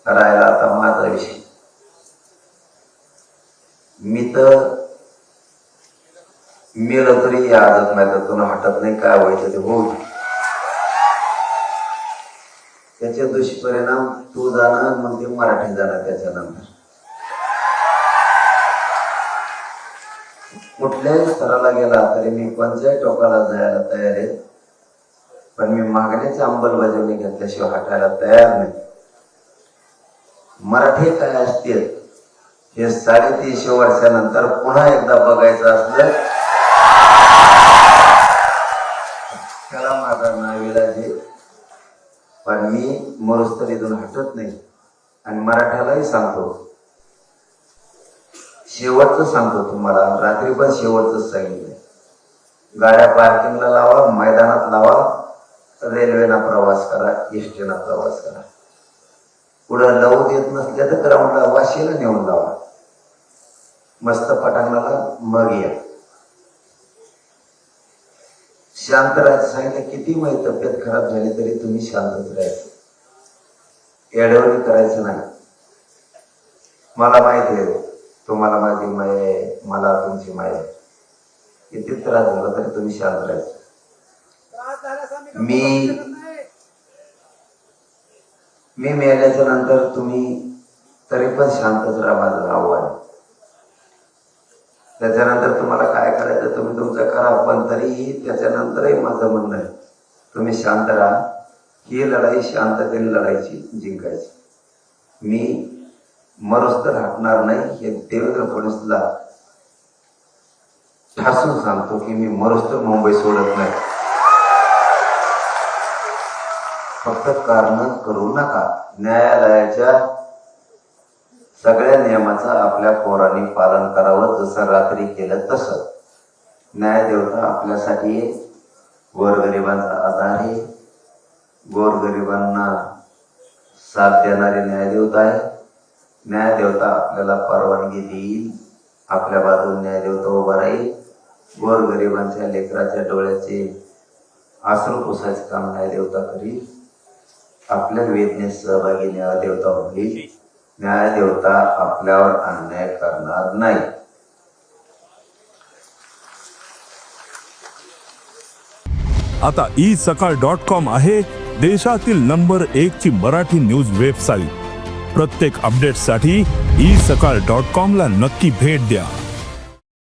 राहिला आता माझा विषय. मी तर मेलं तरी या आजच मैदानातून हटत नाही. काय व्हायचं ते होईल. त्याचे दुष्परिणाम तू जाणार, मग ते मराठी जाणार. त्याच्यानंतर कुठल्याही स्तराला गेला तरी मी कोणत्याही टोकाला जायला तयार आहे, पण मी मागण्याची अंमलबजावणी घेतल्याशिवाय हटायला तयार नाही. मराठी काय असते हे 350 वर्षानंतर पुन्हा एकदा बघायचं असलं त्याला माझा नाविलाज आहे. पण मी मरुस्तर इथून हटत नाही. आणि मराठ्यालाही सांगतो, शेवटचं सांगतो तुम्हाला, रात्री पण शेवटच सांगितलं. गाड्या पार्किंगला लावा, मैदानात लावा, रेल्वेना प्रवास करा, एसटीना प्रवास करा. पुढं लावू देत नसल्या तर ग्राउंडला वाशीला नेऊन लावा, मस्त पटांगणाला मग या. शांत राहायचं सांगितलं. किती माहिती तब्येत खराब झाली तरी तुम्ही शांतच राहायचं, येडवणी करायचं नाही. मला माहिती आहे, तुम्हाला माझी माय आहे, मला तुमची माय आहे. किती त्रास झाला तरी तुम्ही शांत राहायचं. मी मेल्याच्या नंतर तुम्ही तरी पण शांतच राहा, माझं आव्हान. त्याच्यानंतर तुम्हाला काय करायचं तुम्ही तुमचं करा, पण तरीही त्याच्यानंतरही माझं म्हणणं आहे, तुम्ही शांत राहा. ही लढाई शांततेने लढायची, जिंकायची. मी मरुस्तर हटणार नाही हे देवेंद्र फडणवीसला ठासून सांगतो की मी मरुस्तर मुंबई सोडत नाही. फक्त कारण करू नका. न्यायालयाच्या सगळ्या नियमाचं आपल्या पोरांनी पालन करावं, जसं रात्री केलं तसं. न्यायदेवता आपल्यासाठी गोरगरिबांचा आधार आहे. गोरगरिबांना साथ देणारी न्यायदेवता आहे. न्यायदेवता आपल्याला परवानगी देईल, आपल्या बाजूने न्यायदेवता उभा राहील. गोरगरिबांच्या लेकराच्या डोळ्याचे आसरू पुसायचं काम न्यायदेवता करील. आपल्या वेदनेत सहभागी न्यायदेवता होईल. न्यायदेवता आपल्यावर अन्याय करणार नाही. आता isakal.com आहे देशातील नंबर 1 ची मराठी न्यूज वेबसाईट. प्रत्येक अपडेटसाठी isakal.com ला नक्की भेट द्या.